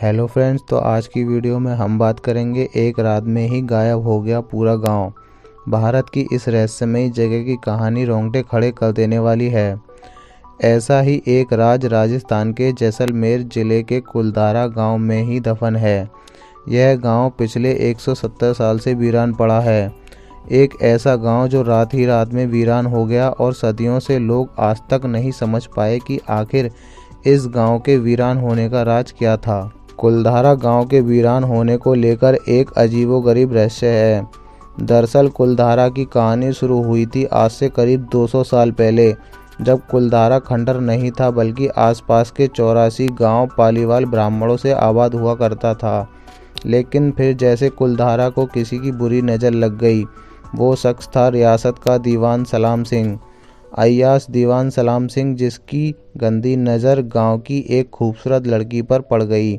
Hello friends, तो आज की वीडियो में हम बात करेंगे एक रात में ही गायब हो गया पूरा गांव। भारत की इस रहस्यमयी जगह की कहानी रोंगटे खड़े कर देने वाली है। ऐसा ही एक राज राजस्थान के जैसलमेर जिले के कुलधारा गांव में ही दफन है। यह गांव पिछले 170 साल से वीरान पड़ा है। एक ऐसा गांव जो रात ही रात में वीरान हो गया और सदियों से लोग आज तक नहीं समझ पाए कि आखिर इस गांव के वीरान होने का राज क्या था। कुलधारा गांव के वीरान होने को लेकर एक अजीबोगरीब रहस्य है। दरअसल कुलधारा की कहानी शुरू हुई थी आज से करीब 200 साल पहले, जब कुलधारा खंडर नहीं था बल्कि आसपास के 84 गांव पालीवाल ब्राह्मणों से आबाद हुआ करता था। लेकिन फिर जैसे कुलधारा को किसी की बुरी नज़र लग गई। वो शख्स था रियासत का दीवान सलाम सिंह, अय्याश दीवान सलाम सिंह, जिसकी गंदी नज़र गांव की एक खूबसूरत लड़की पर पड़ गई।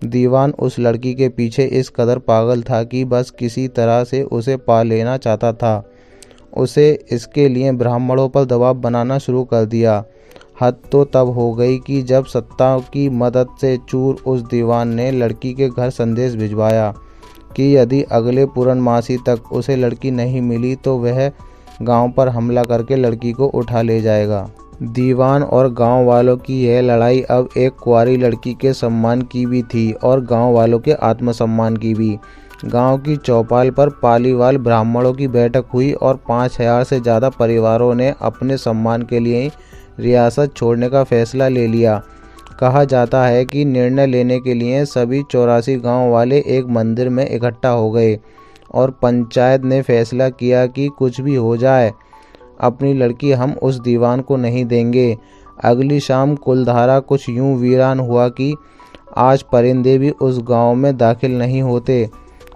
दीवान उस लड़की के पीछे इस कदर पागल था कि बस किसी तरह से उसे पा लेना चाहता था। उसे इसके लिए ब्राह्मणों पर दबाव बनाना शुरू कर दिया। हद तो तब हो गई कि जब सत्ता की मदद से चूर उस दीवान ने लड़की के घर संदेश भिजवाया कि यदि अगले पूर्णमासी तक उसे लड़की नहीं मिली तो वह गांव पर हमला करके लड़की को उठा ले जाएगा। दीवान और गांव वालों की यह लड़ाई अब एक कुंवारी लड़की के सम्मान की भी थी और गांव वालों के आत्मसम्मान की भी। गांव की चौपाल पर पालीवाल ब्राह्मणों की बैठक हुई और 5000 से ज़्यादा परिवारों ने अपने सम्मान के लिए रियासत छोड़ने का फैसला ले लिया। कहा जाता है कि निर्णय लेने के लिए सभी 84 गांव वाले एक मंदिर में इकट्ठा हो गए और पंचायत ने फैसला किया कि कुछ भी हो जाए, अपनी लड़की हम उस दीवान को नहीं देंगे। अगली शाम कुलधारा कुछ यूं वीरान हुआ कि आज परिंदे भी उस गांव में दाखिल नहीं होते।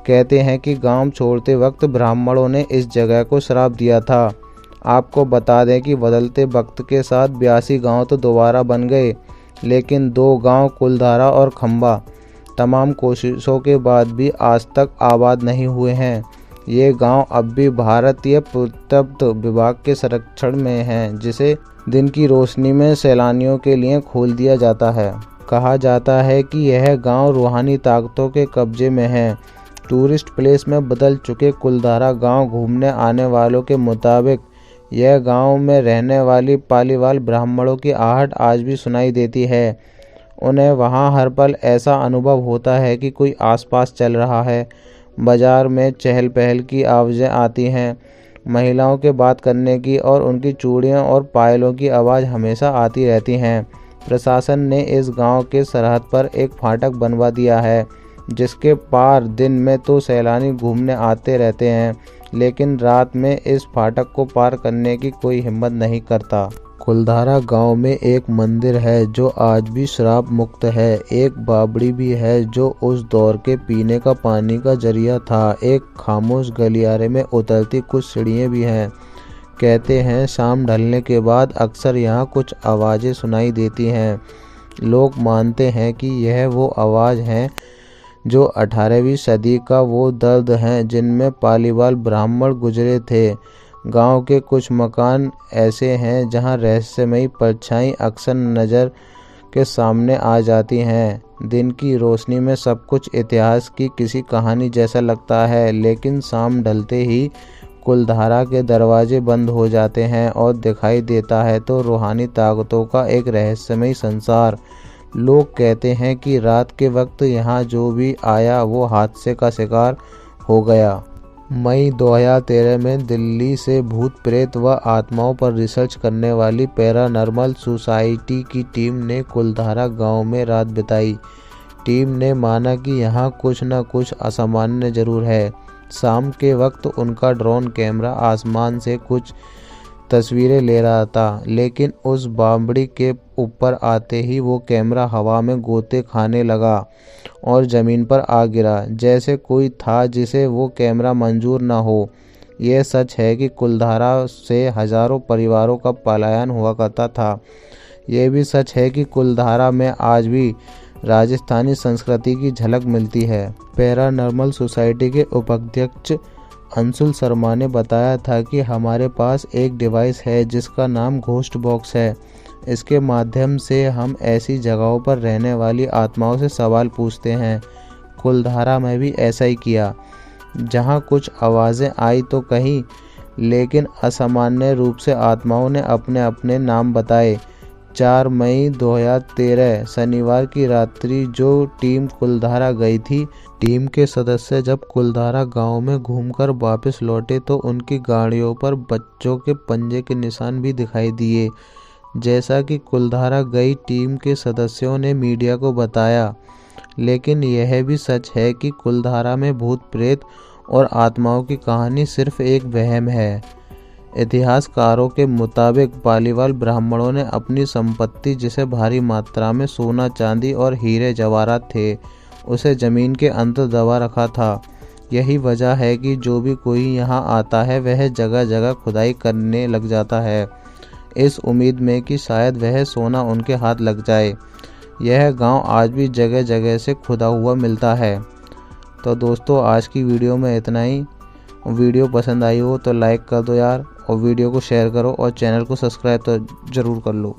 कहते हैं कि गांव छोड़ते वक्त ब्राह्मणों ने इस जगह को श्राप दिया था। आपको बता दें कि बदलते वक्त के साथ 82 गांव तो दोबारा बन गए, लेकिन 2 गांव कुलधारा और खंबा तमाम कोशिशों के बाद भी आज तक आबाद नहीं हुए हैं। ये गांव अब भी भारतीय पुरातत्व विभाग के संरक्षण में हैं, जिसे दिन की रोशनी में सैलानियों के लिए खोल दिया जाता है। कहा जाता है कि यह गांव रूहानी ताकतों के कब्जे में है। टूरिस्ट प्लेस में बदल चुके कुलधारा गांव घूमने आने वालों के मुताबिक यह गांव में रहने वाली पालीवाल ब्राह्मणों की आहट आज भी सुनाई देती है। उन्हें वहां हर पल ऐसा अनुभव होता है कि कोई आसपास चल रहा है। बाजार में चहल पहल की आवाज़ें आती हैं, महिलाओं के बात करने की और उनकी चूड़ियों और पायलों की आवाज़ हमेशा आती रहती हैं। प्रशासन ने इस गांव के सरहद पर एक फाटक बनवा दिया है, जिसके पार दिन में तो सैलानी घूमने आते रहते हैं, लेकिन रात में इस फाटक को पार करने की कोई हिम्मत नहीं करता। कुलधारा गांव में एक मंदिर है जो आज भी श्राप मुक्त है। एक बावड़ी भी है जो उस दौर के पीने का पानी का जरिया था। एक खामोश गलियारे में उतरती कुछ सीढ़ियाँ भी हैं। कहते हैं शाम ढलने के बाद अक्सर यहाँ कुछ आवाज़ें सुनाई देती हैं। लोग मानते हैं कि यह वो आवाज़ हैं जो 18वीं सदी का वो दर्द हैं जिनमें पालीवाल ब्राह्मण गुजरे थे। गांव के कुछ मकान ऐसे हैं जहां रहस्यमयी परछाई अक्सर नज़र के सामने आ जाती हैं। दिन की रोशनी में सब कुछ इतिहास की किसी कहानी जैसा लगता है, लेकिन शाम ढलते ही कुलधारा के दरवाजे बंद हो जाते हैं और दिखाई देता है तो रूहानी ताकतों का एक रहस्यमयी संसार। लोग कहते हैं कि रात के वक्त यहाँ जो भी आया वो हादसे का शिकार हो गया। मई 2013 में दिल्ली से भूत प्रेत व आत्माओं पर रिसर्च करने वाली पैरानॉर्मल सोसाइटी की टीम ने कुलधारा गांव में रात बिताई। टीम ने माना कि यहाँ कुछ न कुछ असामान्य जरूर है। शाम के वक्त उनका ड्रोन कैमरा आसमान से कुछ तस्वीरें ले रहा था, लेकिन उस बावड़ी के ऊपर आते ही वो कैमरा हवा में गोते खाने लगा और ज़मीन पर आ गिरा, जैसे कोई था जिसे वो कैमरा मंजूर न हो। यह सच है कि कुलधारा से हज़ारों परिवारों का पलायन हुआ करता था। यह भी सच है कि कुलधारा में आज भी राजस्थानी संस्कृति की झलक मिलती है। पैरानॉर्मल सोसाइटी के उपाध्यक्ष अंशुल शर्मा ने बताया था कि हमारे पास एक डिवाइस है जिसका नाम घोस्ट बॉक्स है। इसके माध्यम से हम ऐसी जगहों पर रहने वाली आत्माओं से सवाल पूछते हैं। कुलधारा में भी ऐसा ही किया। जहां कुछ आवाज़ें आई तो कहीं, लेकिन असामान्य रूप से आत्माओं ने अपने अपने नाम बताए। 4 मई 2013 शनिवार की रात्रि जो टीम कुलधारा गई थी, टीम के सदस्य जब कुलधारा गांव में घूमकर वापस लौटे तो उनकी गाड़ियों पर बच्चों के पंजे के निशान भी दिखाई दिए, जैसा कि कुलधारा गई टीम के सदस्यों ने मीडिया को बताया। लेकिन यह भी सच है कि कुलधारा में भूत प्रेत और आत्माओं की कहानी सिर्फ एक वहम है। इतिहासकारों के मुताबिक पालीवाल ब्राह्मणों ने अपनी संपत्ति, जिसे भारी मात्रा में सोना चांदी और हीरे जवाहरात थे, उसे ज़मीन के अंदर दबा रखा था। यही वजह है कि जो भी कोई यहाँ आता है वह जगह जगह खुदाई करने लग जाता है, इस उम्मीद में कि शायद वह सोना उनके हाथ लग जाए। यह गांव आज भी जगह जगह से खुदा हुआ मिलता है। तो दोस्तों, आज की वीडियो में इतना ही। वीडियो पसंद आई हो तो लाइक कर दो यार, और वीडियो को शेयर करो और चैनल को सब्सक्राइब तो ज़रूर कर लो।